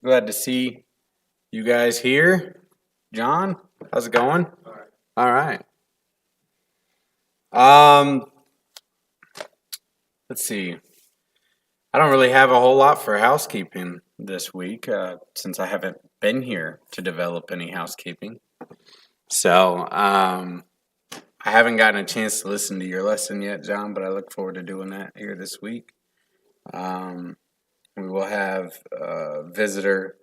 Glad to see you guys here. John, how's it going? All right. Um, let's see. I don't really have a whole lot for housekeeping this week since I haven't been here to develop any housekeeping. So, I haven't gotten a chance to listen to your lesson yet, John, but I look forward to doing that here this week. Um, we will have a visitor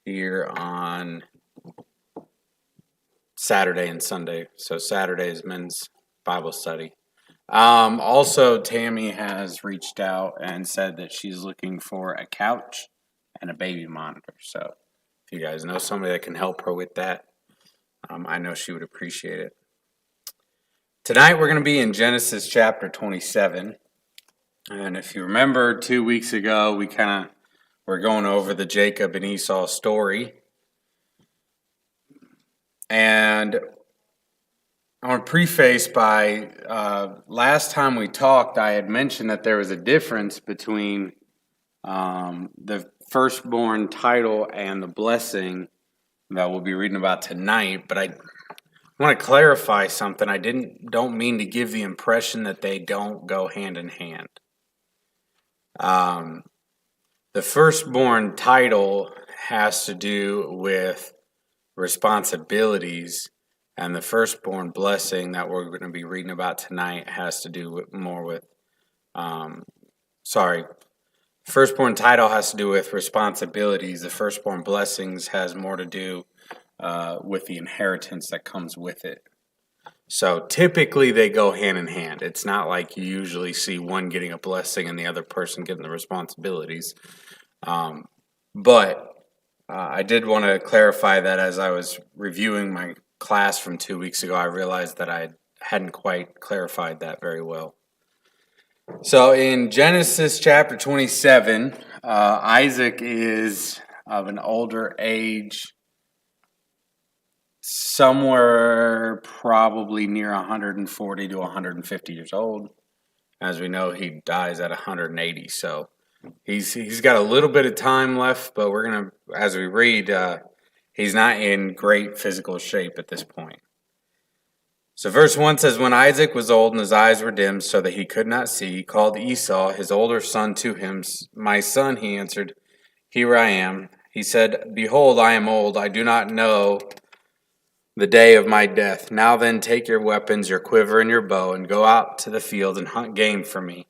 here on Saturday and Sunday. So Saturday is men's Bible study. Also, Tammy has reached out and said that she's looking for a couch and a baby monitor. So if you guys know somebody that can help her with that, I know she would appreciate it. Tonight we're going to be in Genesis chapter 27. And if you remember 2 weeks ago, we kind of were going over the Jacob and Esau story. And I want to preface by last time we talked, I had mentioned that there was a difference between the firstborn title and the blessing that we'll be reading about tonight. But I want to clarify something. I don't mean to give the impression that they don't go hand in hand. The firstborn title has to do with responsibilities, and the firstborn blessing that we're going to be reading about tonight has to do more with firstborn title has to do with responsibilities. The firstborn blessings has more to do with the inheritance that comes with it. So typically they go hand in hand. It's not like you usually see one getting a blessing and the other person getting the responsibilities. But I did want to clarify that as I was reviewing my class from 2 weeks ago, I realized that I hadn't quite clarified that very well. So in Genesis chapter 27, Isaac is of an older age, somewhere probably near 140 to 150 years old. As we know, he dies at 180, so he's got a little bit of time left, but we're going to, as we read, he's not in great physical shape at this point. So verse 1 says, When Isaac was old and his eyes were dim so that he could not see, he called Esau, his older son, to him. My son, he answered, Here I am. He said, Behold, I am old. I do not know the day of my death. Now then, take your weapons, your quiver and your bow, and go out to the field and hunt game for me.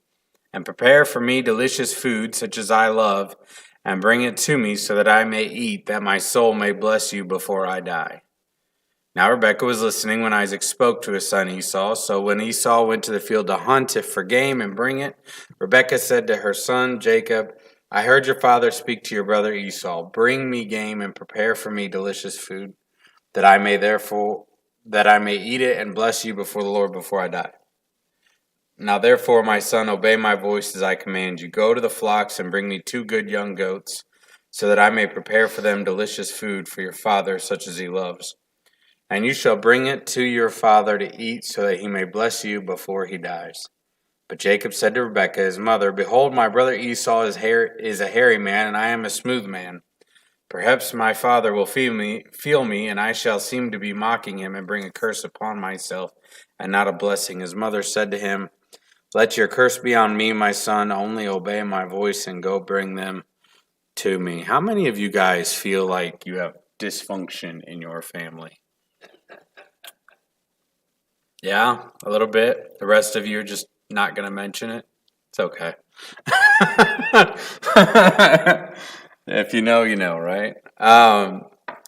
And prepare for me delicious food such as I love, and bring it to me so that I may eat, that my soul may bless you before I die. Now Rebekah was listening when Isaac spoke to his son Esau. So when Esau went to the field to hunt for game and bring it, Rebekah said to her son Jacob, I heard your father speak to your brother Esau. Bring me game and prepare for me delicious food, that I may eat it and bless you before the Lord before I die. Now therefore, my son, obey my voice as I command you. Go to the flocks and bring me 2 good young goats, so that I may prepare for them delicious food for your father, such as he loves. And you shall bring it to your father to eat, so that he may bless you before he dies. But Jacob said to Rebekah, his mother, Behold, my brother Esau is a hairy man, and I am a smooth man. Perhaps my father will feel me, and I shall seem to be mocking him and bring a curse upon myself, and not a blessing. His mother said to him, Let your curse be on me, my son. Only obey my voice and go bring them to me. How many of you guys feel like you have dysfunction in your family? Yeah, a little bit. The rest of you are just not going to mention it. It's okay. If you know, you know, right?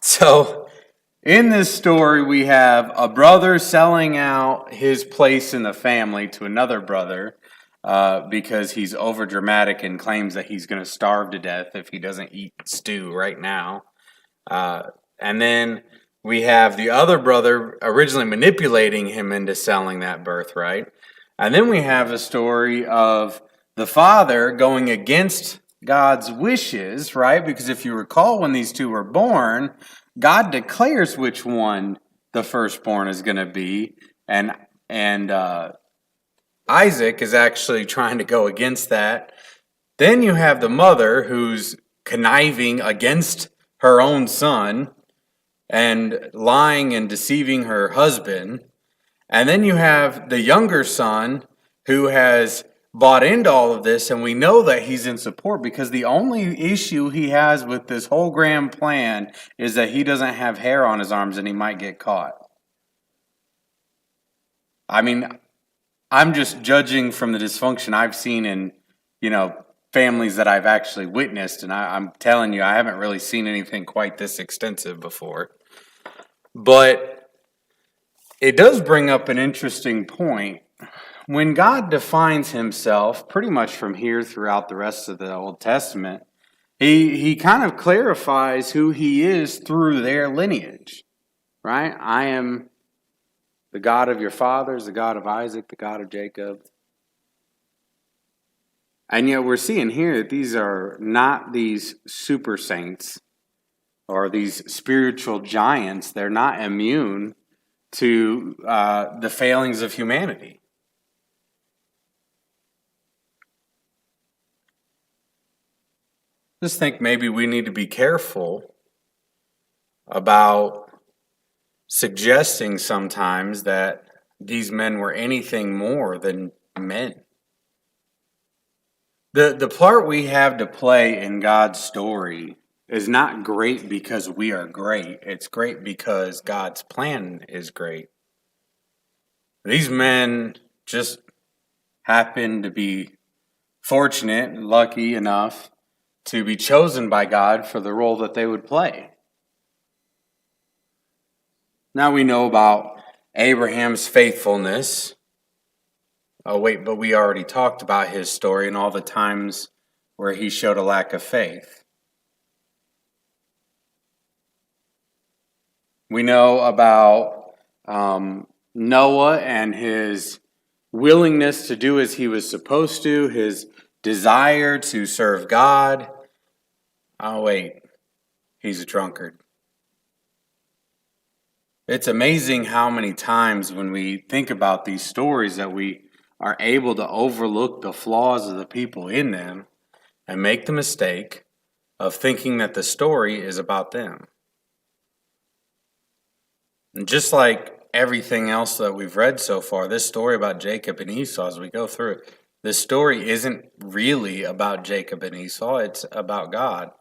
So in this story, we have a brother selling out his place in the family to another brother because he's overdramatic and claims that he's going to starve to death if he doesn't eat stew right now. And then we have the other brother originally manipulating him into selling that birthright. And then we have a story of the father going against God's wishes, right? Because if you recall, when these two were born, God declares which one the firstborn is going to be, and Isaac is actually trying to go against that. Then you have the mother who's conniving against her own son and lying and deceiving her husband. And then you have the younger son who has bought into all of this, and we know that he's in support because the only issue he has with this whole grand plan is that he doesn't have hair on his arms and he might get caught. I mean, I'm just judging from the dysfunction I've seen in, families that I've actually witnessed, and I'm telling you, I haven't really seen anything quite this extensive before. But it does bring up an interesting point. When God defines himself, pretty much from here throughout the rest of the Old Testament, he kind of clarifies who he is through their lineage, right? I am the God of your fathers, the God of Isaac, the God of Jacob. And yet we're seeing here that these are not these super saints or these spiritual giants. They're not immune to the failings of humanity. Just think maybe we need to be careful about suggesting sometimes that these men were anything more than men. The part we have to play in God's story is not great because we are great. It's great because God's plan is great. These men just happen to be fortunate and lucky enough to be chosen by God for the role that they would play. Now we know about Abraham's faithfulness. Oh, wait, but we already talked about his story and all the times where he showed a lack of faith. We know about Noah and his willingness to do as he was supposed to, his desire to serve God. Oh, wait, he's a drunkard. It's amazing how many times when we think about these stories that we are able to overlook the flaws of the people in them and make the mistake of thinking that the story is about them. And just like everything else that we've read so far, this story about Jacob and Esau, as we go through it, this story isn't really about Jacob and Esau, it's about God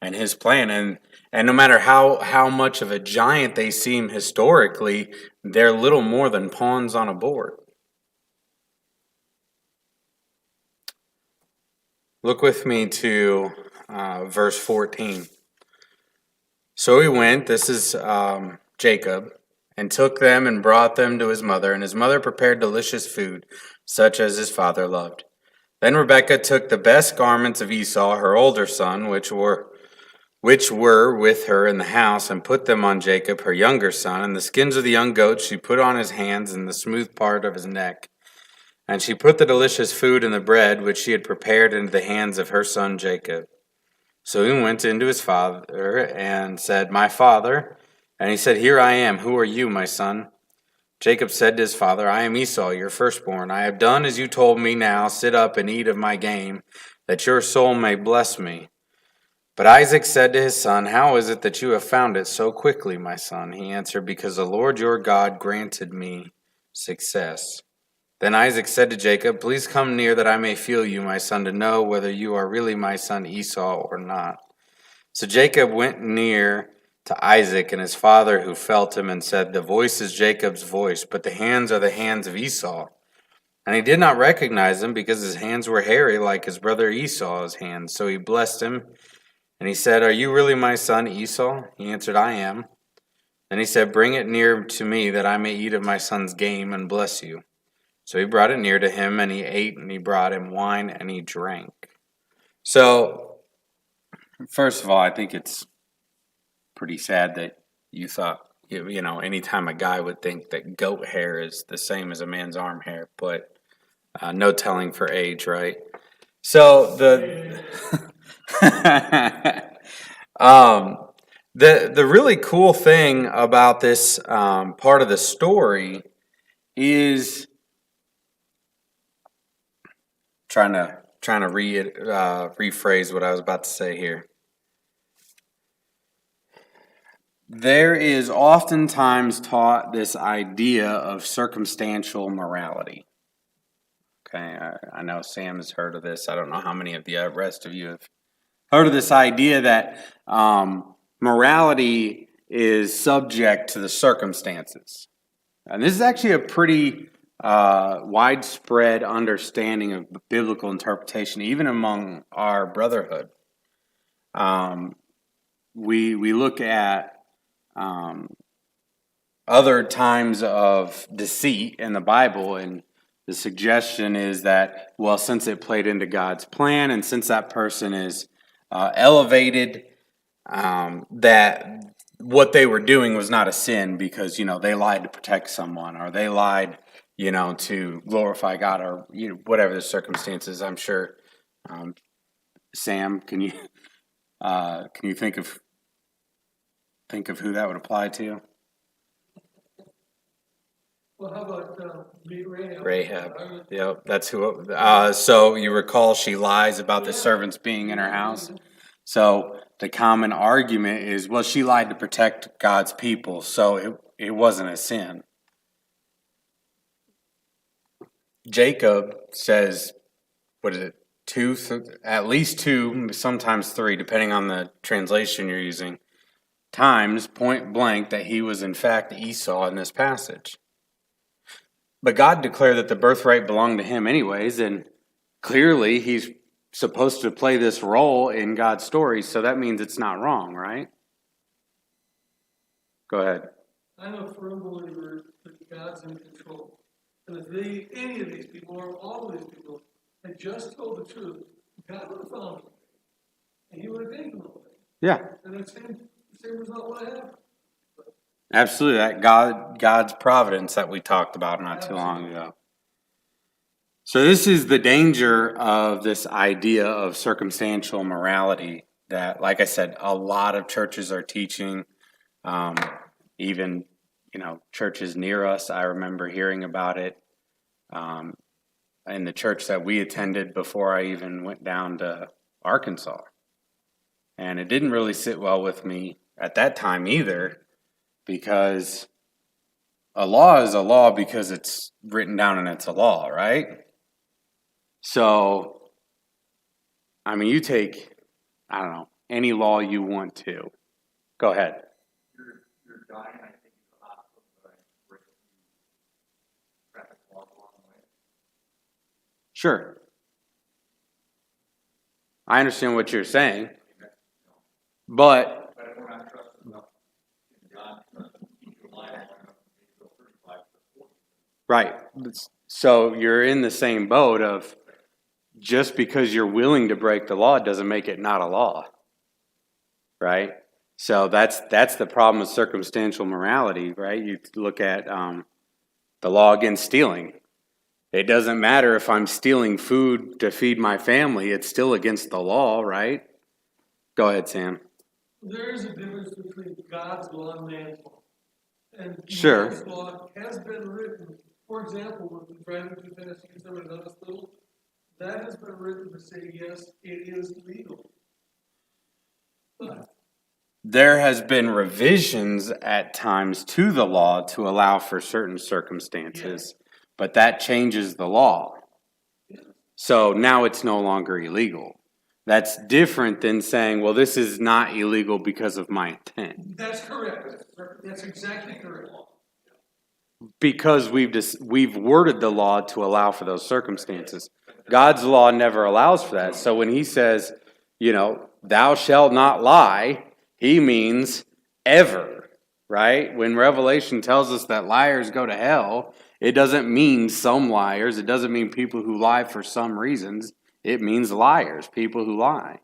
and his plan. And no matter how much of a giant they seem historically, they're little more than pawns on a board. Look with me to verse 14. So he went, this is Jacob, and took them and brought them to his mother, and his mother prepared delicious food, such as his father loved. Then Rebekah took the best garments of Esau, her older son, which were with her in the house, and put them on Jacob, her younger son, and the skins of the young goats she put on his hands and the smooth part of his neck. And she put the delicious food and the bread which she had prepared into the hands of her son Jacob. So he went into his father and said, My father. And he said, Here I am. Who are you, my son? Jacob said to his father, I am Esau, your firstborn. I have done as you told me. Now sit up and eat of my game, that your soul may bless me. But Isaac said to his son, How is it that you have found it so quickly, my son? He answered, Because the Lord your God granted me success. Then Isaac said to Jacob, Please come near that I may feel you, my son, to know whether you are really my son Esau or not. So Jacob went near to Isaac and his father, who felt him, and said, The voice is Jacob's voice, but the hands are the hands of Esau. And he did not recognize him, because his hands were hairy like his brother Esau's hands. So he blessed him, and he said, Are you really my son Esau? He answered, I am. Then he said, Bring it near to me, that I may eat of my son's game and bless you. So he brought it near to him, and he ate, and he brought him wine, and he drank. So, first of all, I think it's pretty sad that you thought, anytime a guy would think that goat hair is the same as a man's arm hair, but no telling for age, right? So the the really cool thing about this part of the story is trying trying to rephrase what I was about to say here. There is oftentimes taught this idea of circumstantial morality. Okay, I know Sam has heard of this. I don't know how many of the rest of you have heard of this idea that morality is subject to the circumstances. And this is actually a pretty widespread understanding of biblical interpretation, even among our brotherhood. We look at other times of deceit in the Bible, and the suggestion is that, well, since it played into God's plan, and since that person is elevated, that what they were doing was not a sin because, they lied to protect someone, or they lied, to glorify God, or whatever the circumstances. I'm sure, Sam, can you think of who that would apply to? Well, how about Rahab? Rahab. Yep, that's who. So you recall she lies about the servants being in her house. So the common argument is, well, she lied to protect God's people, so it wasn't a sin. Jacob says, what is it, at least two, sometimes three, depending on the translation you're using, times point blank that he was in fact Esau in this passage. But God declared that the birthright belonged to him anyways, and clearly he's supposed to play this role in God's story, so that means it's not wrong, right? Go ahead. I'm a firm believer that God's in control. And if any of these people, or all of these people, had just told the truth, God would have found them. And he would have taken them away. Yeah. And the same result would have happened. Absolutely. That God's providence that we talked about not too long ago. So this is the danger of this idea of circumstantial morality that, like I said, a lot of churches are teaching. Even, churches near us, I remember hearing about it in the church that we attended before I even went down to Arkansas. And it didn't really sit well with me at that time either, because a law is a law because it's written down and it's a law, right? So, you take, any law you want to. Go ahead. You're dying, I think, in the hospital, but I break the traffic laws along the way. Sure. I understand what you're saying, but we're not trusting enough in God to keep your life long enough to go 35 to 40. right. So you're in the same boat of just because you're willing to break the law doesn't make it not a law, right? So that's the problem with circumstantial morality, right? You look at the law against stealing. It doesn't matter if I'm stealing food to feed my family; it's still against the law, right? Go ahead, Sam. There is a difference between God's law and man's law. And Sure. man's law has been written, for example, with the driving too fast to get somebody in the hospital, that has been written to say, yes, it is legal. But there has been revisions at times to the law to allow for certain circumstances, but that changes the law. So now it's no longer illegal. That's different than saying, well, this is not illegal because of my intent. That's correct. That's exactly correct. Because we've worded the law to allow for those circumstances. God's law never allows for that. So when he says, thou shalt not lie, he means ever, right? When Revelation tells us that liars go to hell, it doesn't mean some liars. It doesn't mean people who lie for some reasons. It means liars, people who lie.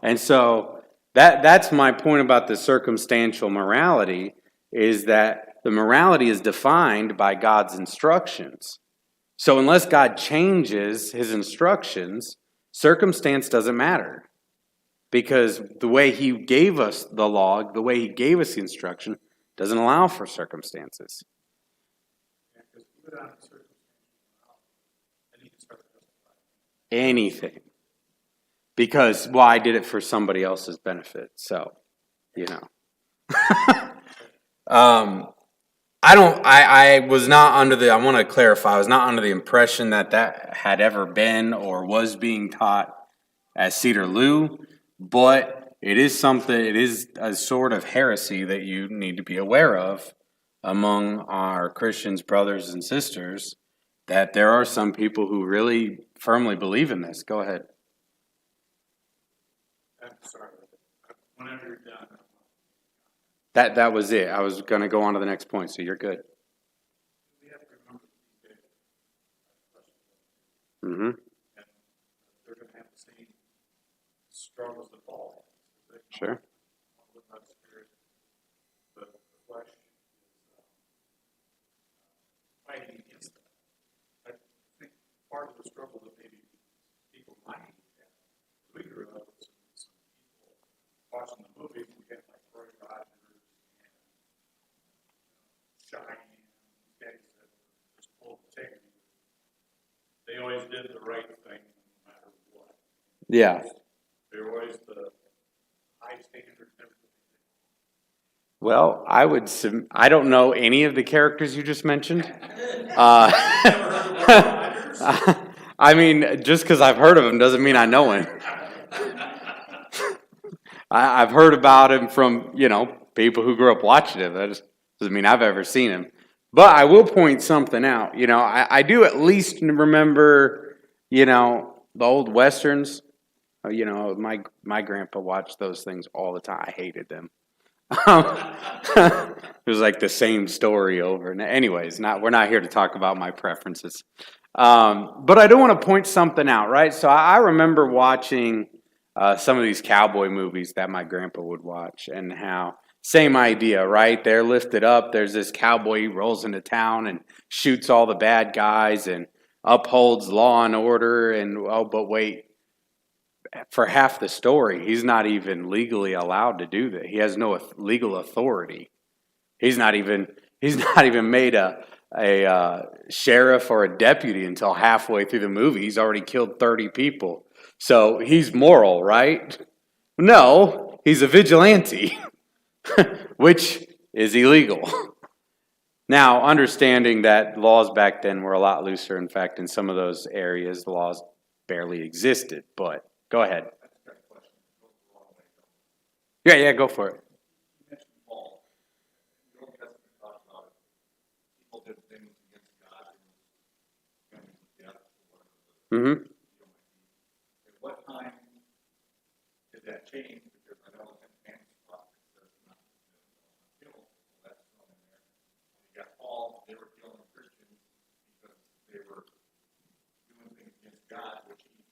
And so that's my point about the circumstantial morality, is that the morality is defined by God's instructions. So unless God changes his instructions, circumstance doesn't matter. Because the way he gave us the law, the way he gave us the instruction, doesn't allow for circumstances. Anything. because, well, I did it for somebody else's benefit. So, you know. I was not under the, I want to clarify, I was not under the impression that had ever been or was being taught at Cedar Lou, but it is a sort of heresy that you need to be aware of among our Christians, brothers and sisters, that there are some people who really firmly believe in this. Go ahead. I'm sorry. Whenever you're done. That was it. I was going to go on to the next point, so you're good. We have to remember these days. Mm-hmm. And they're going to have the same struggles that Paul has. Sure. By the Spirit, the flesh is fighting against that. I think part of the struggle that maybe people might have, we grew up with some people watching the movies, we had like Roy Rogers and Shine, these guys that were just full of integrity. They always did the right thing no matter what. Yeah. They were always the high standard and everything. Well, I don't know any of the characters you just mentioned. I mean, just because I've heard of him doesn't mean I know him. I've heard about him from, people who grew up watching it. That just doesn't mean I've ever seen him. But I will point something out. I do at least remember, the old Westerns. My grandpa watched those things all the time. I hated them. It was like the same story over. Anyways, we're not here to talk about my preferences. But I do want to point something out, right? So I remember watching some of these cowboy movies that my grandpa would watch, and how same idea, right? They're lifted up. There's this cowboy, he rolls into town and shoots all the bad guys and upholds law and order. And but wait, for half the story, he's not even legally allowed to do that. He has no legal authority. He's not even made a sheriff or a deputy until halfway through the movie. He's already killed 30 people. So he's moral, right? No, he's a vigilante, which is illegal. Now, understanding that laws back then were a lot looser. In fact, in some of those areas, the laws barely existed. But go ahead. Yeah, go for it. You mentioned Paul. The Old Testament talks about it. People did things against God and death or whatever. Mm-hmm. At what time did that change? Because I know in Man's prophet says not to kill. That's thrown in there. You got Paul, they were killing Christians because they were doing things against God, which he was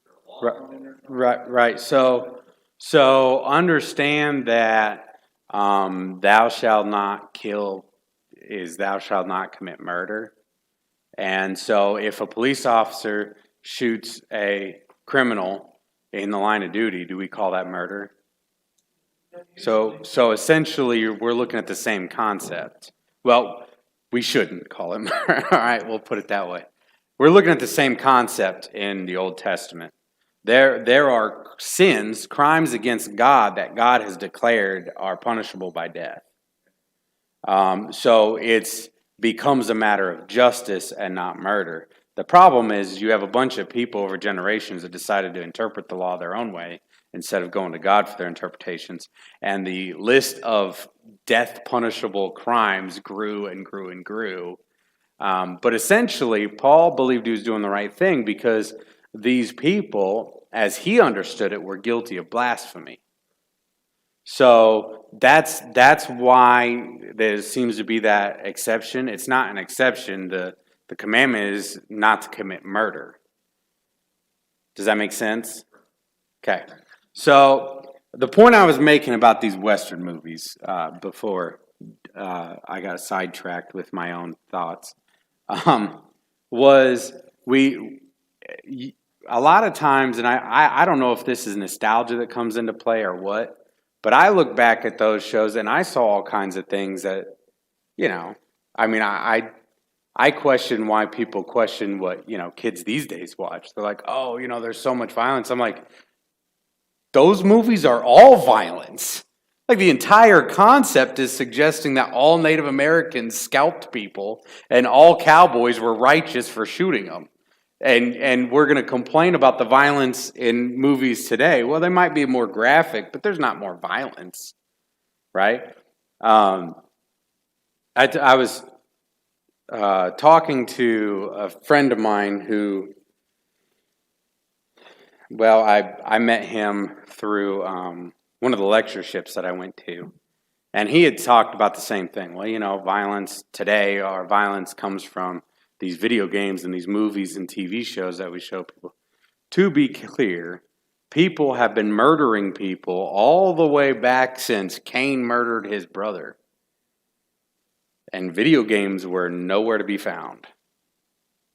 there a law thrown in there? Right. So understand that thou shalt not kill is thou shalt not commit murder. And so if a police officer shoots a criminal in the line of duty, do we call that murder? So essentially we're looking at the same concept. Well, we shouldn't call it murder. All right, we'll put it that way. We're looking at the same concept in the Old Testament. There are sins, crimes against God that God has declared are punishable by death. So it becomes a matter of justice and not murder. The problem is you have a bunch of people over generations that decided to interpret the law their own way instead of going to God for their interpretations. And the list of death punishable crimes grew and grew and grew. But essentially, Paul believed he was doing the right thing because these people, as he understood it, were guilty of blasphemy. So that's why there seems to be that exception. It's not an exception. The commandment is not to commit murder. Does that make sense? Okay. So the point I was making about these Western movies before I got sidetracked with my own thoughts was a lot of times, and I don't know if this is nostalgia that comes into play or what, but I look back at those shows and I saw all kinds of things that, I I question why people question what, kids these days watch. They're like, oh, there's so much violence. I'm like, those movies are all violence. Like the entire concept is suggesting that all Native Americans scalped people and all cowboys were righteous for shooting them. And we're going to complain about the violence in movies today. Well, they might be more graphic, but there's not more violence, right? I was talking to a friend of mine who, well, I met him through one of the lectureships that I went to. And he had talked about the same thing. Well, violence today, our violence comes from these video games and these movies and TV shows that we show people. To be clear, people have been murdering people all the way back since Cain murdered his brother. And video games were nowhere to be found.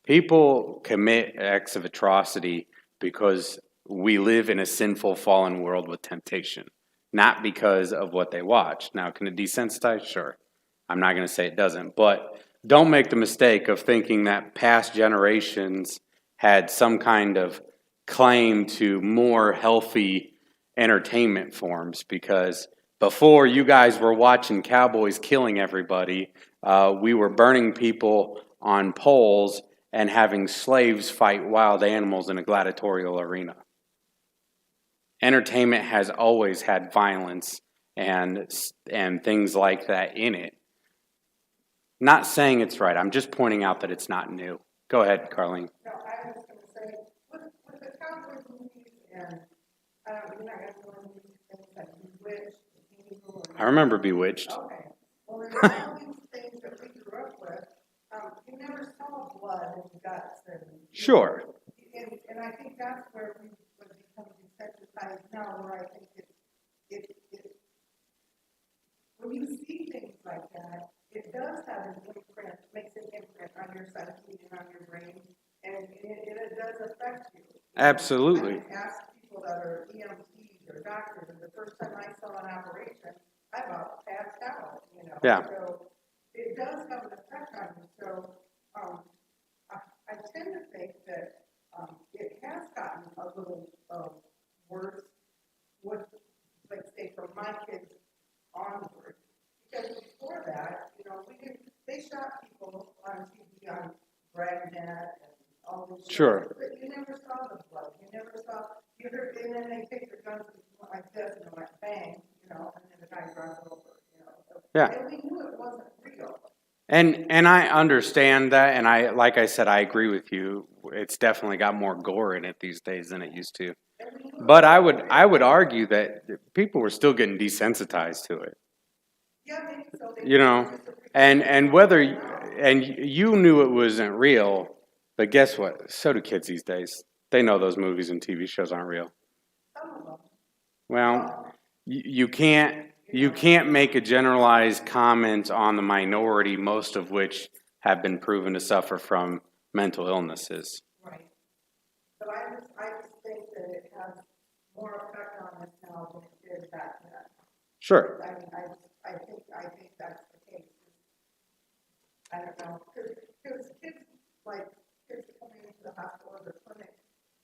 People commit acts of atrocity because we live in a sinful, fallen world with temptation, not because of what they watch. Now, can it desensitize? Sure. I'm not going to say it doesn't, but don't make the mistake of thinking that past generations had some kind of claim to more healthy entertainment forms, because before you guys were watching cowboys killing everybody, we were burning people on poles and having slaves fight wild animals in a gladiatorial arena. Entertainment has always had violence and things like that in it. Not saying it's right. I'm just pointing out that it's not new. Go ahead, Carlene. No, I was going to say, with the cowboy movies, and you're not going to go into these things like Bewitched, Evil, I remember Bewitched. Okay. Well, there's all these things that we grew up with. You never saw blood and guts. Sure. And I think that's where we would become desensitized now, where I think when you see things like that, it does have an imprint, makes an imprint on your psyche and on your brain, and it does affect you. Absolutely. I ask people that are EMTs or doctors, and the first time I saw an operation, I about passed out, Yeah. So it does have an effect on you. So I tend to think that it has gotten a little worse with, let's say, from my kids onward. Because before that, they shot people on TV, on Dragnet and all this. Sure. But you never saw the blood. You heard, and then they take their guns and went like this and went bang, and then the guy runs over, So, Yeah. and we knew it wasn't real. And I understand that, and like I said, I agree with you. It's definitely got more gore in it these days than it used to. But I would argue that people were still getting desensitized to it. Yeah, maybe so. And whether you knew it wasn't real, but guess what? So do kids these days. They know those movies and TV shows aren't real. Some of them. Well, you can't make a generalized comment on the minority, most of which have been proven to suffer from mental illnesses. Right. But I just think that it has more effect on us now than it did back then. Sure. I mean, I think that's the case. I don't know, because kids coming into the hospital or the clinic,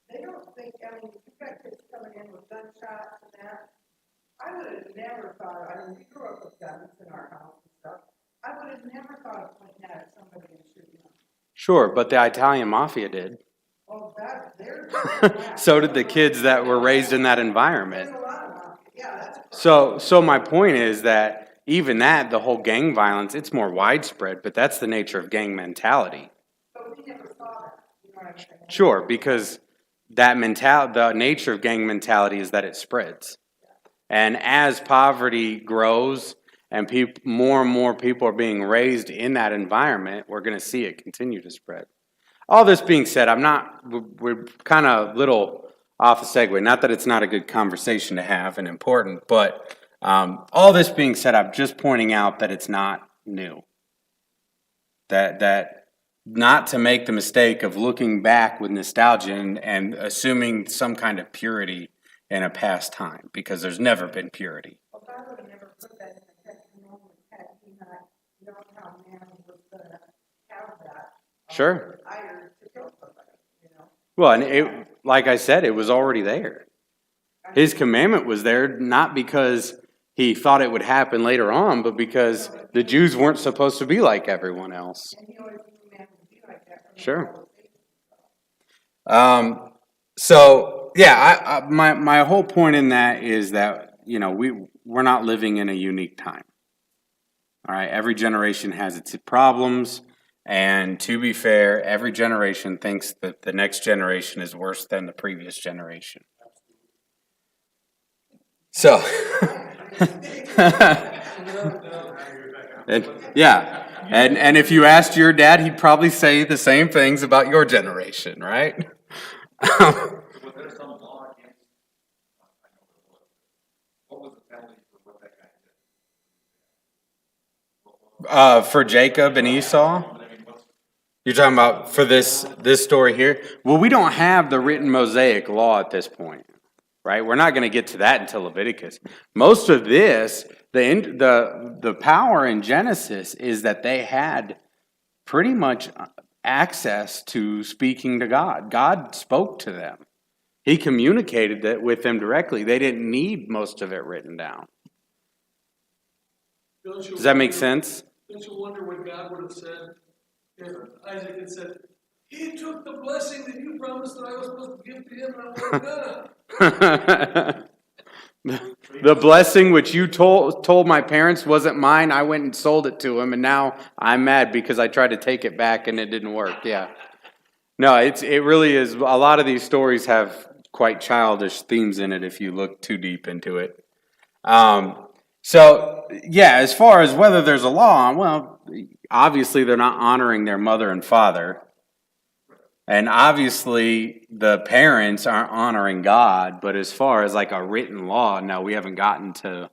they don't think, you've got kids coming in with gunshots and that. I would have never thought, we grew up with guns in our house and stuff. I would have never thought of pointing that at somebody and shooting them. Sure, but the Italian mafia did. Well, they're So did the kids that were raised in that environment. There's a lot of mafia. Yeah, that's So my point is that even that, the whole gang violence, it's more widespread, but that's the nature of gang mentality. But we never saw that. You know what I'm saying? Sure, because the nature of gang mentality is that it spreads. And as poverty grows and more and more people are being raised in that environment, we're going to see it continue to spread. All this being said, we're kind of a little off the segue. Not that it's not a good conversation to have and important, but all this being said, I'm just pointing out that it's not new. That not to make the mistake of looking back with nostalgia and assuming some kind of purity in a past time, because there's never been purity. Well, God would have never put that in the head of no one had he not known how man was going to have that. Sure. hired to kill somebody, you know? Well, and it, like I said, it was already there. His commandment was there not because he thought it would happen later on, but because the Jews weren't supposed to be like everyone else. And he always knew man would be like that. Sure. So yeah, my whole point in that is that, you know, we're not living in a unique time. All right, every generation has its problems, and to be fair, every generation thinks that the next generation is worse than the previous generation. So, and, yeah, and if you asked your dad, he'd probably say the same things about your generation, right? Was there some law against, I know what was the penalty for what that guy did? For Jacob and Esau? I mean, what's, You're talking about for this story here? Well, we don't have the written Mosaic law at this point, right? We're not going to get to that until Leviticus. Most of this, the power in Genesis is that they had pretty much access to speaking to God. God spoke to them. He communicated that with them directly. They didn't need most of it written down. Does that make sense? Don't you wonder what God would have said if Isaac had said, he took the blessing that you promised that I was supposed to give to him and I wasn't gonna. The blessing which you told my parents wasn't mine. I went and sold it to him, and now I'm mad because I tried to take it back and it didn't work. Yeah. No, it really is. A lot of these stories have quite childish themes in it if you look too deep into it. So, yeah, as far as whether there's a law, well, obviously they're not honoring their mother and father. And obviously the parents aren't honoring God. But as far as like a written law, no, we haven't gotten to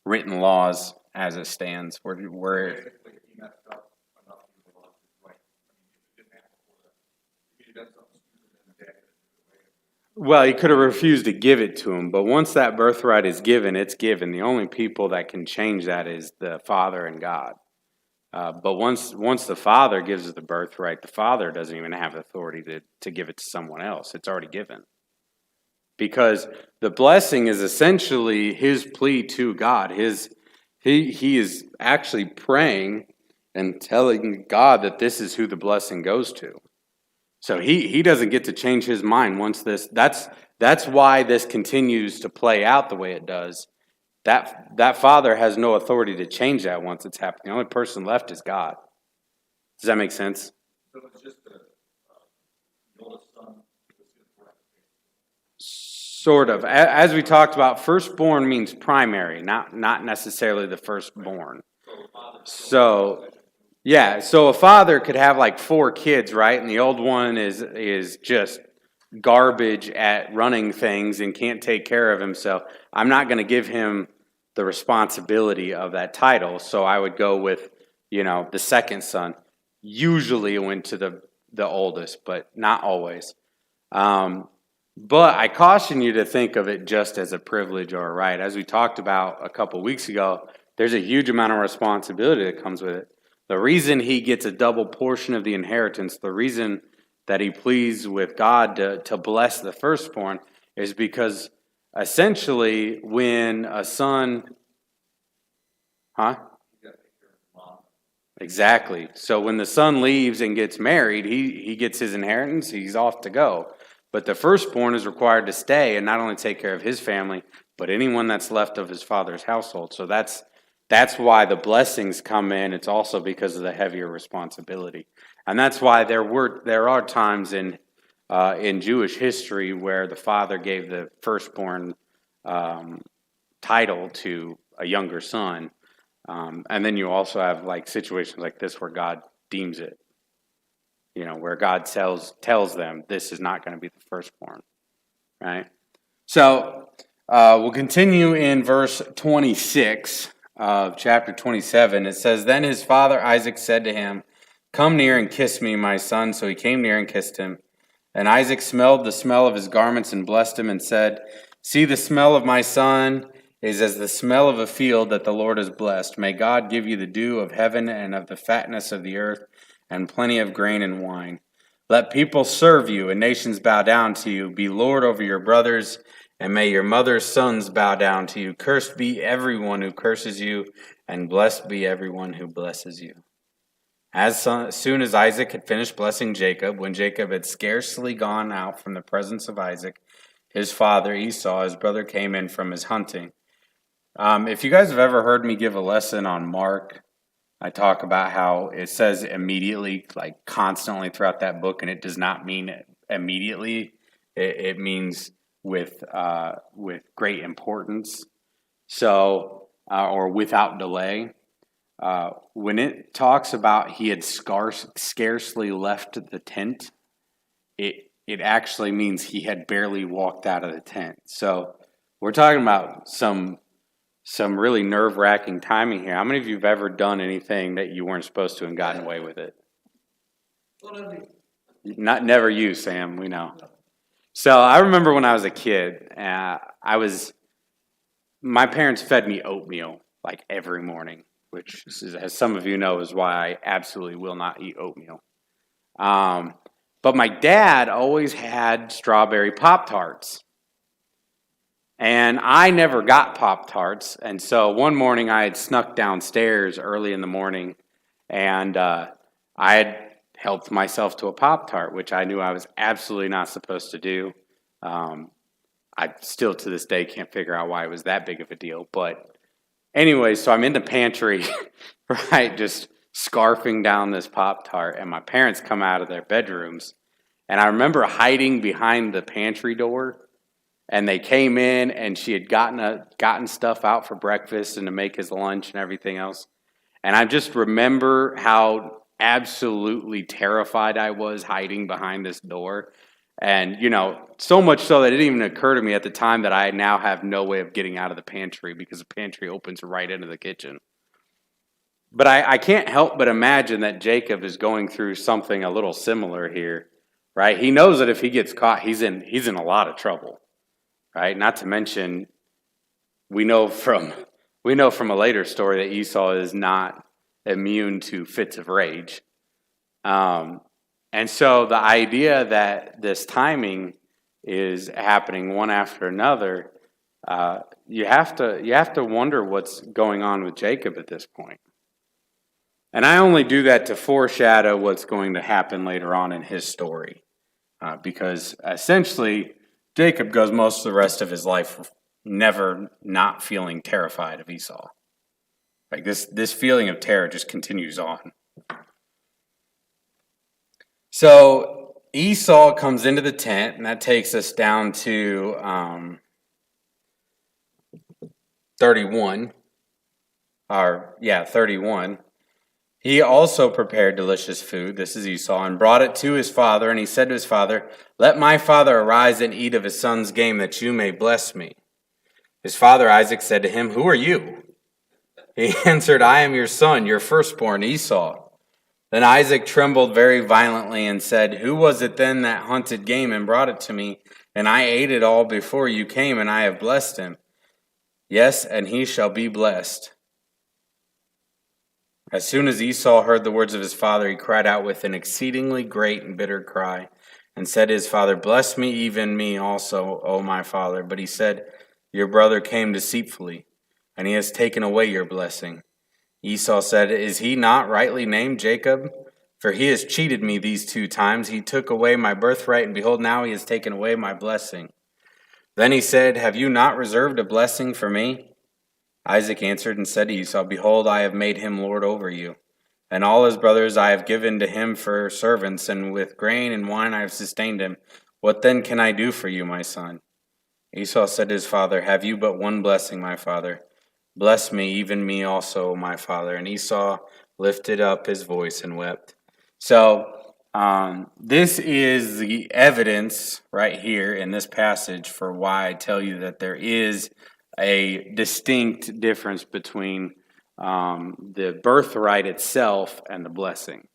written laws as it stands. We're basically, he messed up enough to lost his right. I mean, if it didn't happen before that, if he did something stupid in the day, well, he could have refused to give it to him, but once that birthright is given, it's given. The only people that can change that is the Father and God. But once the Father gives the birthright, the Father doesn't even have authority to give it to someone else. It's already given. Because the blessing is essentially his plea to God. He is actually praying and telling God that this is who the blessing goes to. So he doesn't get to change his mind once this. That's why this continues to play out the way it does. That father has no authority to change that once it's happened. The only person left is God. Does that make sense? so it's just the oldest son was his right. Sort of. As we talked about, firstborn means primary, not necessarily the firstborn. So, yeah, so a father could have like 4 kids, right? And the old one is just garbage at running things and can't take care of himself. I'm not going to give him the responsibility of that title, so I would go with, the second son. Usually it went to the oldest, but not always. But I caution you to think of it just as a privilege or a right. As we talked about a couple weeks ago, there's a huge amount of responsibility that comes with it. The reason he gets a double portion of the inheritance, the reason that he pleads with God to bless the firstborn is because essentially when a son, Exactly. So when the son leaves and gets married, he gets his inheritance, he's off to go. But the firstborn is required to stay and not only take care of his family, but anyone that's left of his father's household. So that's why the blessings come in. It's also because of the heavier responsibility. And that's why there are times in Jewish history where the father gave the firstborn title to a younger son. And then you also have like situations like this where God deems it, where God tells them this is not going to be the firstborn, right? So we'll continue in verse 26 of chapter 27. It says, "Then his father Isaac said to him, 'Come near and kiss me, my son.' So he came near and kissed him. And Isaac smelled the smell of his garments and blessed him and said, 'See, the smell of my son is as the smell of a field that the Lord has blessed. May God give you the dew of heaven and of the fatness of the earth, and plenty of grain and wine. Let people serve you and nations bow down to you. Be Lord over your brothers, and may your mother's sons bow down to you. Cursed be everyone who curses you, and blessed be everyone who blesses you. As soon as Isaac had finished blessing Jacob, when Jacob had scarcely gone out from the presence of Isaac, his father Esau, his brother, came in from his hunting. If you guys have ever heard me give a lesson on Mark, I talk about how it says immediately, like constantly throughout that book, and it does not mean immediately. It means with great importance. So, or without delay. When it talks about he had scarcely left the tent, it actually means he had barely walked out of the tent. So we're talking about some really nerve-wracking timing here. How many of you have ever done anything that you weren't supposed to and gotten away with it? What I mean, Never you, Sam. We know. So I remember when I was a kid, my parents fed me oatmeal like every morning, which, as some of you know, is why I absolutely will not eat oatmeal. But my dad always had strawberry Pop-Tarts. And I never got Pop-Tarts. And so one morning I had snuck downstairs early in the morning, and I had helped myself to a Pop-Tart, which I knew I was absolutely not supposed to do. I still to this day can't figure out why it was that big of a deal. But anyway, so I'm in the pantry, right, just scarfing down this Pop-Tart, and my parents come out of their bedrooms. And I remember hiding behind the pantry door. And they came in, and she had gotten stuff out for breakfast and to make his lunch and everything else. And I just remember how absolutely terrified I was hiding behind this door. And, so much so that it didn't even occur to me at the time that I now have no way of getting out of the pantry because the pantry opens right into the kitchen. But I can't help but imagine that Jacob is going through something a little similar here, right? He knows that if he gets caught, he's in a lot of trouble. Right? Not to mention, we know from a later story that Esau is not immune to fits of rage. And so the idea that this timing is happening one after another, you have to wonder what's going on with Jacob at this point. And I only do that to foreshadow what's going to happen later on in his story, because essentially Jacob goes most of the rest of his life never not feeling terrified of Esau. Like this feeling of terror just continues on. So Esau comes into the tent, and that takes us down to 31. 31. He also prepared delicious food, this is Esau, and brought it to his father, and he said to his father, "Let my father arise and eat of his son's game, that you may bless me." His father Isaac said to him, "Who are you?" He answered, "I am your son, your firstborn, Esau." Then Isaac trembled very violently and said, "Who was it then that hunted game and brought it to me? And I ate it all before you came, and I have blessed him. Yes, and he shall be blessed." As soon as Esau heard the words of his father, he cried out with an exceedingly great and bitter cry, and said to his father, "Bless me, even me also, O my father." But he said, "Your brother came deceitfully, and he has taken away your blessing." Esau said, "Is he not rightly named Jacob? For he has cheated me these 2 times. He took away my birthright, and behold, now he has taken away my blessing." Then he said, "Have you not reserved a blessing for me?" Isaac answered and said to Esau, "Behold, I have made him lord over you, and all his brothers I have given to him for servants, and with grain and wine I have sustained him. What then can I do for you, my son?" Esau said to his father, "Have you but one blessing, my father? Bless me, even me also, my father." And Esau lifted up his voice and wept. So this is the evidence right here in this passage for why I tell you that there is a distinct difference between the birthright itself and the blessing.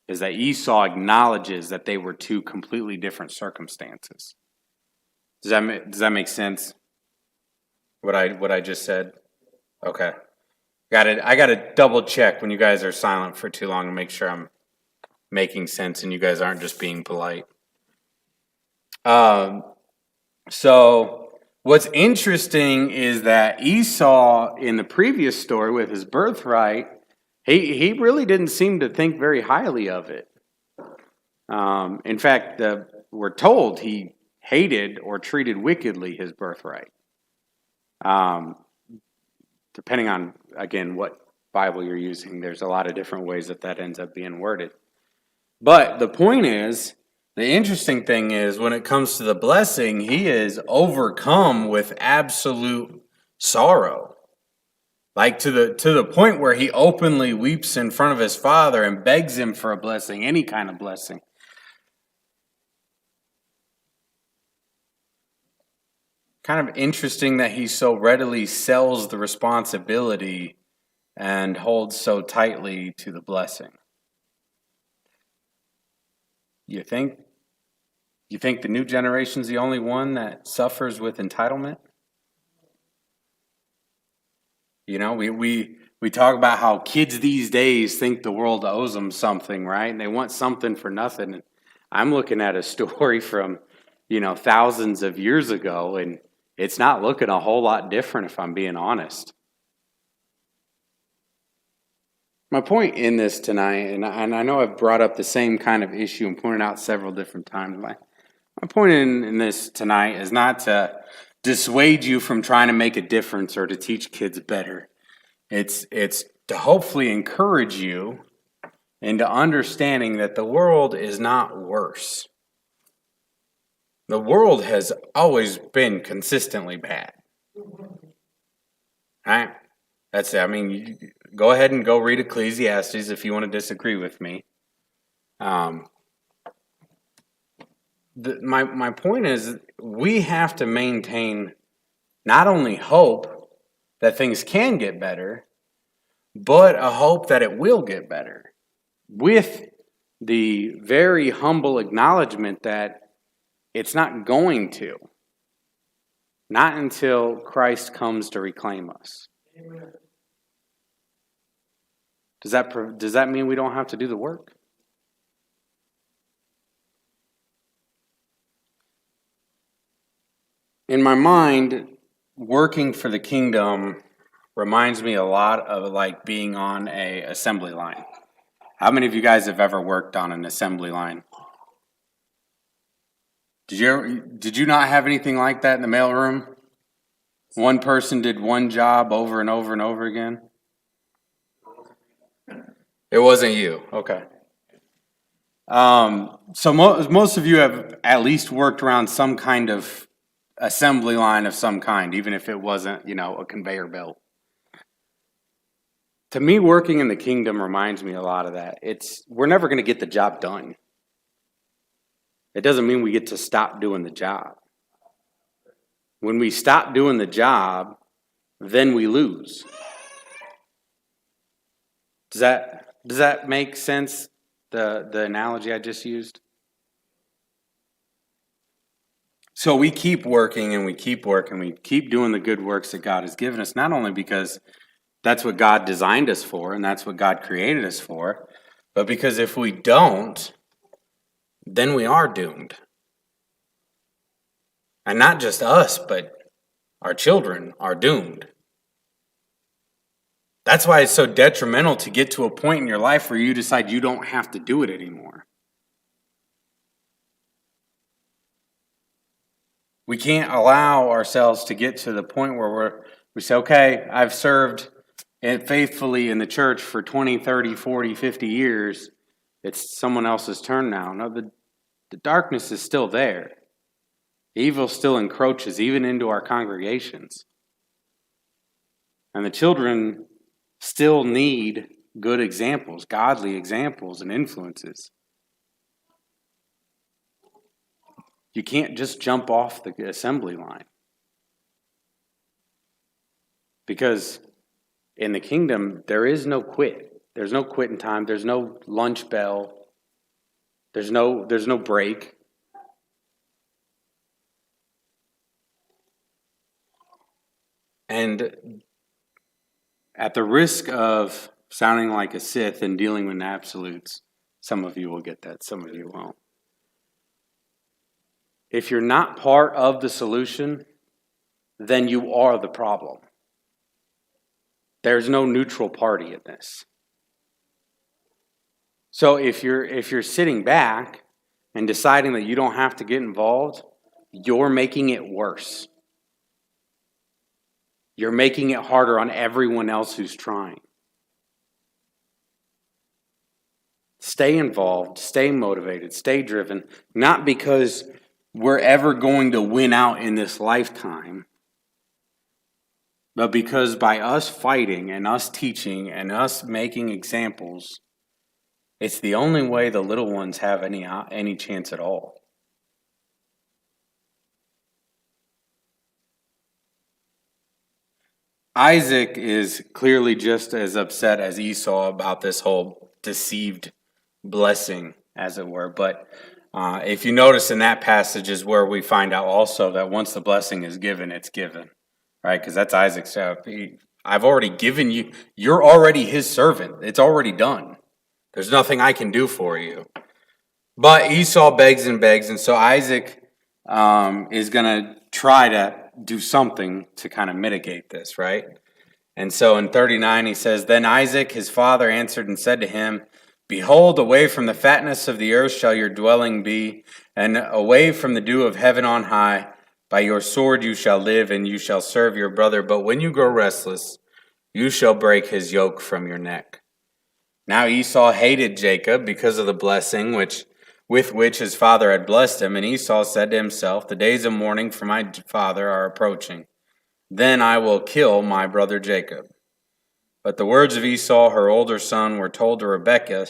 Is that Esau acknowledges that they were 2 completely different circumstances. Does that make sense? What I just said? Okay. I got to double check when you guys are silent for too long to make sure I'm making sense and you guys aren't just being polite. So what's interesting is that Esau in the previous story with his birthright, he really didn't seem to think very highly of it. In fact, we're told he hated or treated wickedly his birthright. Depending on, again, what Bible you're using, there's a lot of different ways that ends up being worded. But the point is, the interesting thing is when it comes to the blessing, he is overcome with absolute sorrow. Like to the point where he openly weeps in front of his father and begs him for a blessing, any kind of blessing. Kind of interesting that he so readily sells the responsibility and holds so tightly to the blessing. You think the new generation's the only one that suffers with entitlement? You know, we talk about how kids these days think the world owes them something, right? And they want something for nothing. And I'm looking at a story from, thousands of years ago, and it's not looking a whole lot different if I'm being honest. My point in this tonight, and I know I've brought up the same kind of issue and pointed out several different times. My point in this tonight is not to dissuade you from trying to make a difference or to teach kids better. It's to hopefully encourage you into understanding that the world is not worse. The world has always been consistently bad. All right? That's it. I mean, go ahead and go read Ecclesiastes if you want to disagree with me. My point is we have to maintain not only hope that things can get better, but a hope that it will get better, with the very humble acknowledgement that it's not going to. Not until Christ comes to reclaim us. Amen. Does that mean we don't have to do the work? In my mind, working for the kingdom reminds me a lot of like being on an assembly line. How many of you guys have ever worked on an assembly line? Did you not have anything like that in the mailroom? One person did one job over and over and over again? It wasn't you. Okay. So most of you have at least worked around some kind of assembly line of some kind, even if it wasn't, a conveyor belt. To me, working in the kingdom reminds me a lot of that. We're never going to get the job done. It doesn't mean we get to stop doing the job. When we stop doing the job, then we lose. Does that make sense, the analogy I just used? So we keep working and we keep working, we keep doing the good works that God has given us, not only because that's what God designed us for and that's what God created us for, but because if we don't, then we are doomed. And not just us, but our children are doomed. That's why it's so detrimental to get to a point in your life where you decide you don't have to do it anymore. We can't allow ourselves to get to the point where we say, okay, I've served faithfully in the church for 20, 30, 40, 50 years. It's someone else's turn now. No, the darkness is still there. Evil still encroaches even into our congregations. And the children still need good examples, godly examples and influences. You can't just jump off the assembly line. Because in the kingdom, there is no quit. There's no quitting time. There's no lunch bell. There's no break. And at the risk of sounding like a Sith and dealing with absolutes, Some of you will get that, some of you won't. If you're not part of the solution, then you are the problem. There's no neutral party in this. So if you're sitting back and deciding that you don't have to get involved, you're making it worse. You're making it harder on everyone else who's trying. Stay involved, stay motivated, stay driven, not because we're ever going to win out in this lifetime, but because by us fighting and us teaching and us making examples, it's the only way the little ones have any chance at all. Isaac is clearly just as upset as Esau about this whole deceived blessing, as it were. But if you notice in that passage is where we find out also that once the blessing is given, it's given, right? Because that's Isaac's. I've already given you. You're already his servant. It's already done. There's nothing I can do for you. But Esau begs, and so Isaac is going to try to do something to kind of mitigate this, right? And so in 39 he says, Then Isaac his father answered and said to him, Behold, away from the fatness of the earth shall your dwelling be, and away from the dew of heaven on high. By your sword you shall live, and you shall serve your brother. But when you grow restless, you shall break his yoke from your neck. Now Esau hated Jacob because of the blessing with which his father had blessed him. And Esau said to himself, The days of mourning for my father are approaching. Then I will kill my brother Jacob. But the words of Esau, her older son, were told to Rebekah.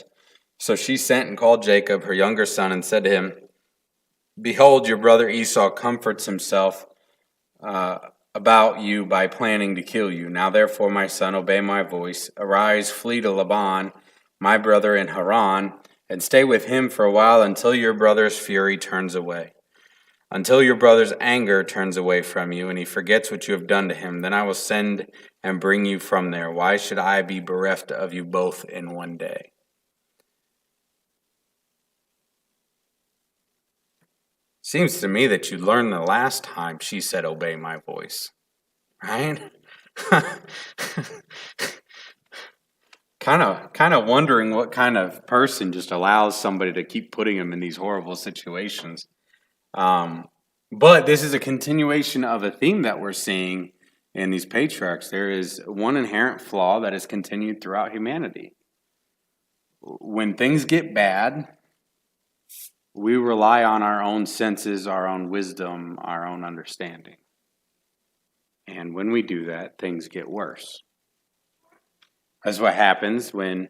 So she sent and called Jacob, her younger son, and said to him, Behold, your brother Esau comforts himself about you by planning to kill you. Now therefore, my son, obey my voice. Arise, flee to Laban, my brother in Haran, and stay with him for a while until your brother's fury turns away. Until your brother's anger turns away from you, and he forgets what you have done to him. Then I will send and bring you from there. Why should I be bereft of you both in one day? Seems to me that you learned the last time she said, obey my voice. Right? Kind of wondering what kind of person just allows somebody to keep putting him in these horrible situations. But this is a continuation of a theme that we're seeing in these patriarchs. There is one inherent flaw that is continued throughout humanity. When things get bad, we rely on our own senses, our own wisdom, our own understanding. And when we do that, things get worse. That's what happens when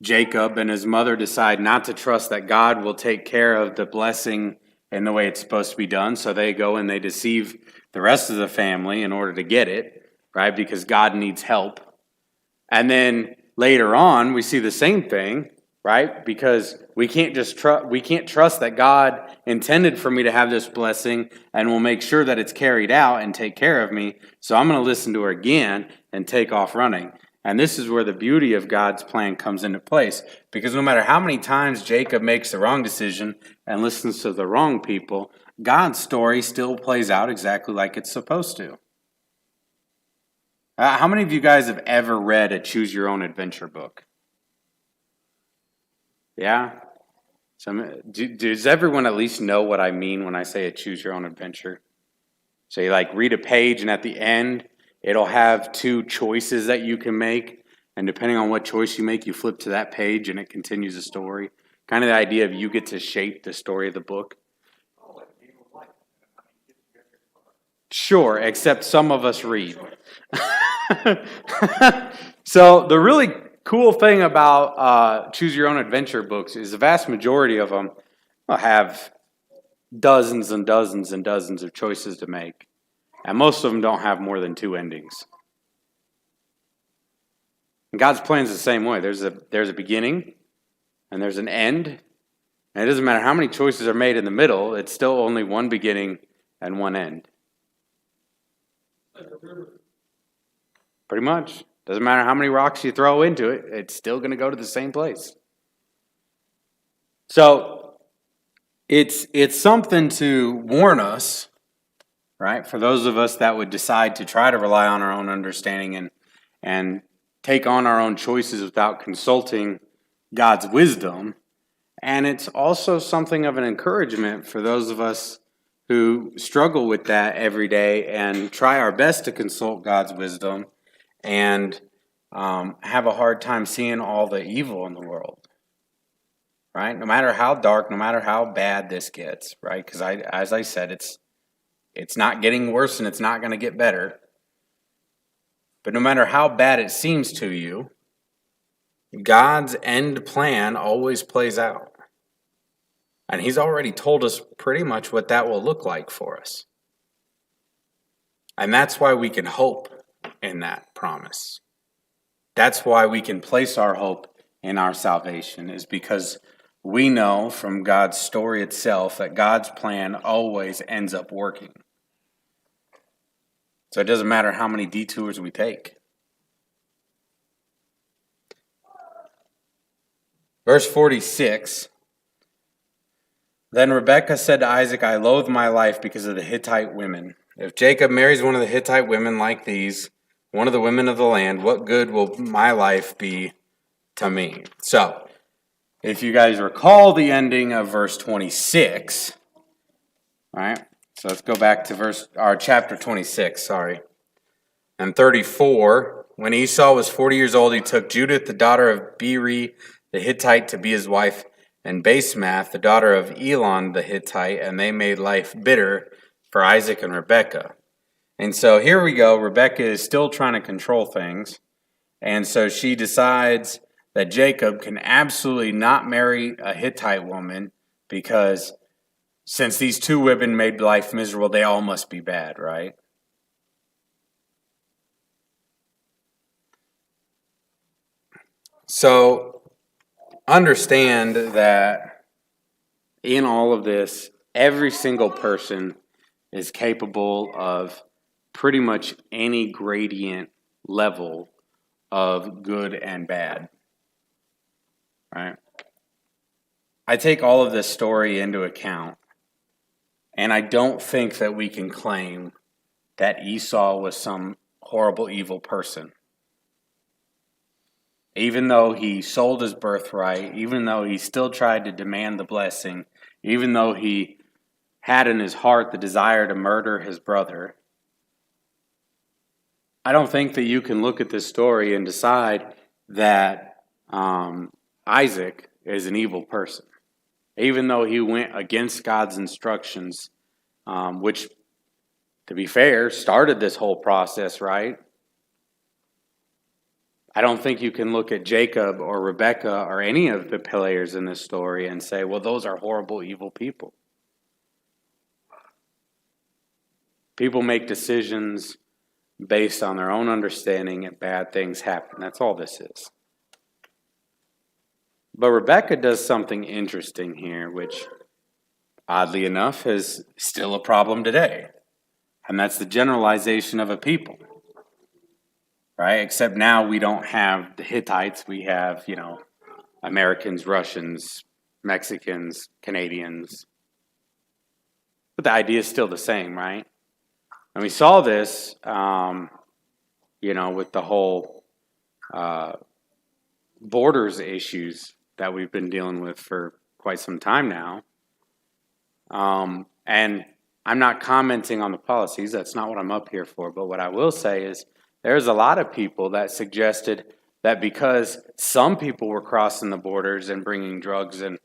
Jacob and his mother decide not to trust that God will take care of the blessing in the way it's supposed to be done. So they go and they deceive the rest of the family in order to get it, right? Because God needs help. And then later on, we see the same thing, right? Because we can't trust that God intended for me to have this blessing and will make sure that it's carried out and take care of me. So I'm going to listen to her again and take off running. And this is where the beauty of God's plan comes into place. Because no matter how many times Jacob makes the wrong decision and listens to the wrong people, God's story still plays out exactly like it's supposed to. How many of you guys have ever read a Choose Your Own Adventure book? Yeah? Does everyone at least know what I mean when I say a Choose Your Own Adventure? So you read a page and at the end, it'll have two choices that you can make. And depending on what choice you make, you flip to that page and it continues the story. Kind of the idea of you get to shape the story of the book. Sure, except some of us read. So the really cool thing about Choose Your Own Adventure books is the vast majority of them have dozens and dozens and dozens of choices to make. And most of them don't have more than two endings. And God's plan is the same way. There's a beginning and there's an end. And it doesn't matter how many choices are made in the middle, it's still only one beginning and one end. Pretty much. Doesn't matter how many rocks you throw into it, it's still going to go to the same place. So it's something to warn us, right? For those of us that would decide to try to rely on our own understanding and take on our own choices without consulting God's wisdom. And it's also something of an encouragement for those of us who struggle with that every day and try our best to consult God's wisdom and have a hard time seeing all the evil in the world. Right? No matter how dark, no matter how bad this gets, right? Because as I said, it's not getting worse and it's not going to get better. But no matter how bad it seems to you, God's end plan always plays out. And He's already told us pretty much what that will look like for us. And that's why we can hope in that promise. That's why we can place our hope in our salvation, is because we know from God's story itself that God's plan always ends up working. So it doesn't matter how many detours we take. Verse 46, then Rebekah said to Isaac, I loathe my life because of the Hittite women. If Jacob marries one of the Hittite women like these, one of the women of the land, what good will my life be to me? So, if you guys recall the ending of verse 26, all right, so let's go back to chapter 26, and 34. When Esau was 40 years old, he took Judith, the daughter of Beeri the Hittite, to be his wife, and Basemath, the daughter of Elon the Hittite, and they made life bitter for Isaac and Rebekah. And so here we go. Rebekah is still trying to control things, and so she decides that Jacob can absolutely not marry a Hittite woman because since these two women made life miserable, they all must be bad, right? So understand that in all of this, every single person is capable of pretty much any gradient level of good and bad. Right? I take all of this story into account, and I don't think that we can claim that Esau was some horrible, evil person. Even though he sold his birthright, even though he still tried to demand the blessing, even though he had in his heart the desire to murder his brother, I don't think that you can look at this story and decide that Isaac is an evil person. Even though he went against God's instructions, which, to be fair, started this whole process, right? I don't think you can look at Jacob or Rebekah or any of the players in this story and say, well, those are horrible, evil people. People make decisions based on their own understanding, and bad things happen. That's all this is. But Rebekah does something interesting here, which, oddly enough, is still a problem today. And that's the generalization of a people. Right? Except now we don't have the Hittites. We have, Americans, Russians, Mexicans, Canadians. But the idea is still the same, right? And we saw this, with the whole borders issues that we've been dealing with for quite some time now. And I'm not commenting on the policies. That's not what I'm up here for. But what I will say is there's a lot of people that suggested that because some people were crossing the borders and bringing drugs and,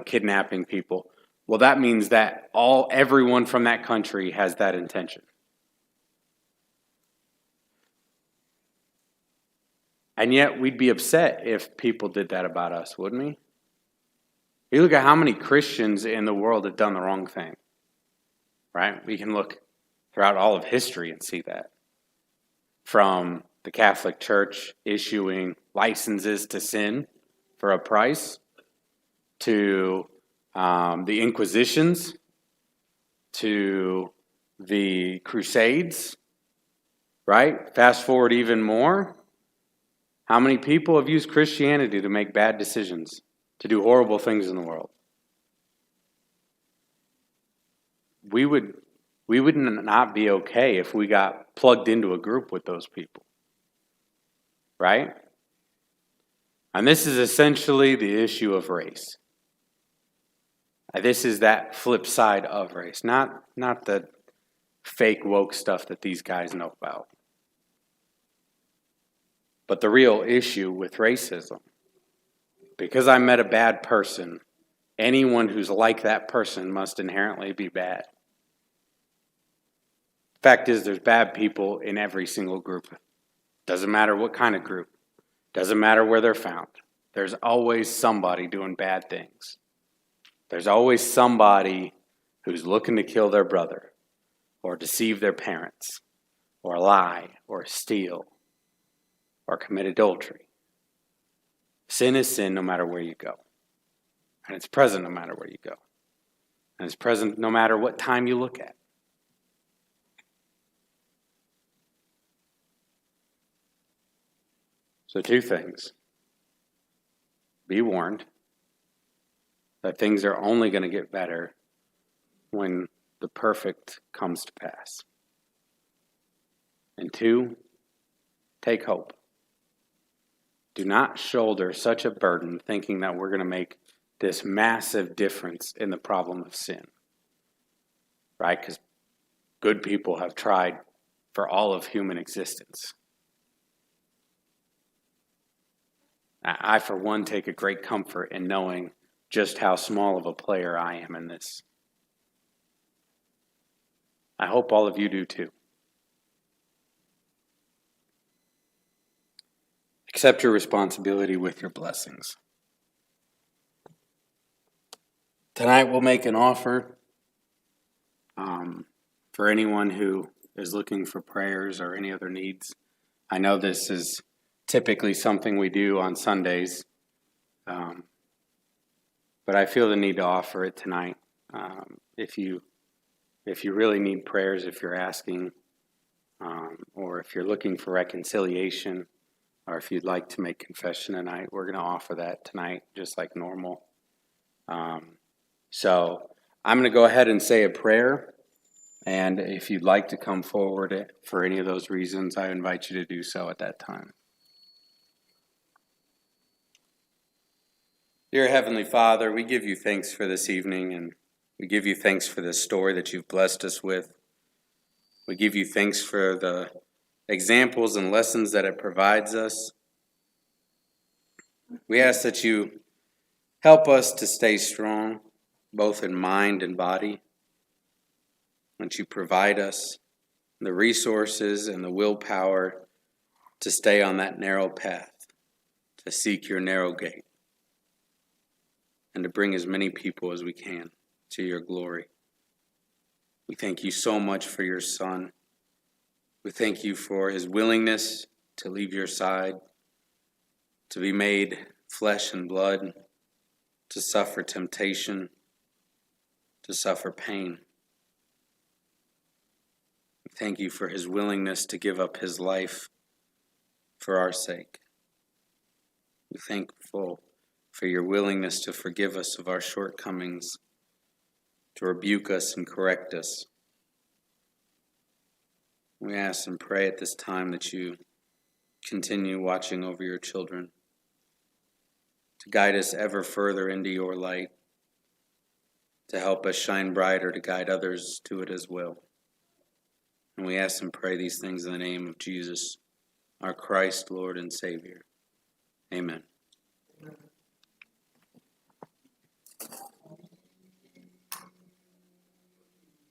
kidnapping people, well, that means that everyone from that country has that intention. And yet we'd be upset if people did that about us, wouldn't we? You look at how many Christians in the world have done the wrong thing, right? We can look throughout all of history and see that. From the Catholic Church issuing licenses to sin for a price, to the Inquisitions, to the Crusades, right? Fast forward even more. How many people have used Christianity to make bad decisions, to do horrible things in the world. We would not be okay if we got plugged into a group with those people. Right? And this is essentially the issue of race. This is that flip side of race, not the fake woke stuff that these guys know about. But the real issue with racism, because I met a bad person, anyone who's like that person must inherently be bad. Fact is, there's bad people in every single group. Doesn't matter what kind of group. Doesn't matter where they're found. There's always somebody doing bad things. There's always somebody who's looking to kill their brother, or deceive their parents, or lie, or steal, or commit adultery. Sin is sin no matter where you go. And it's present no matter where you go. And it's present no matter what time you look at. So 2 things. Be warned that things are only going to get better when the perfect comes to pass. And 2, take hope. Do not shoulder such a burden thinking that we're going to make this massive difference in the problem of sin. Right? Because good people have tried for all of human existence. I, for one, take a great comfort in knowing just how small of a player I am in this. I hope all of you do too. Accept your responsibility with your blessings. Tonight we'll make an offer for anyone who is looking for prayers or any other needs. I know this is typically something we do on Sundays, but I feel the need to offer it tonight. If you really need prayers, if you're asking, or if you're looking for reconciliation, or if you'd like to make confession tonight, we're going to offer that tonight, just like normal. So I'm going to go ahead and say a prayer, and if you'd like to come forward for any of those reasons, I invite you to do so at that time. Dear Heavenly Father, we give you thanks for this evening, and we give you thanks for this story that you've blessed us with. We give you thanks for the examples and lessons that it provides us. We ask that you help us to stay strong, both in mind and body. That you provide us the resources and the willpower to stay on that narrow path, to seek your narrow gate, and to bring as many people as we can to your glory. We thank you so much for your Son. We thank you for his willingness to leave your side, to be made flesh and blood, to suffer temptation, to suffer pain. We thank you for his willingness to give up his life for our sake. We're thankful for your willingness to forgive us of our shortcomings, to rebuke us and correct us. We ask and pray at this time that you continue watching over your children, to guide us ever further into your light, to help us shine brighter, to guide others to it as well. And we ask and pray these things in the name of Jesus, our Christ, Lord and Savior. Amen. Amen.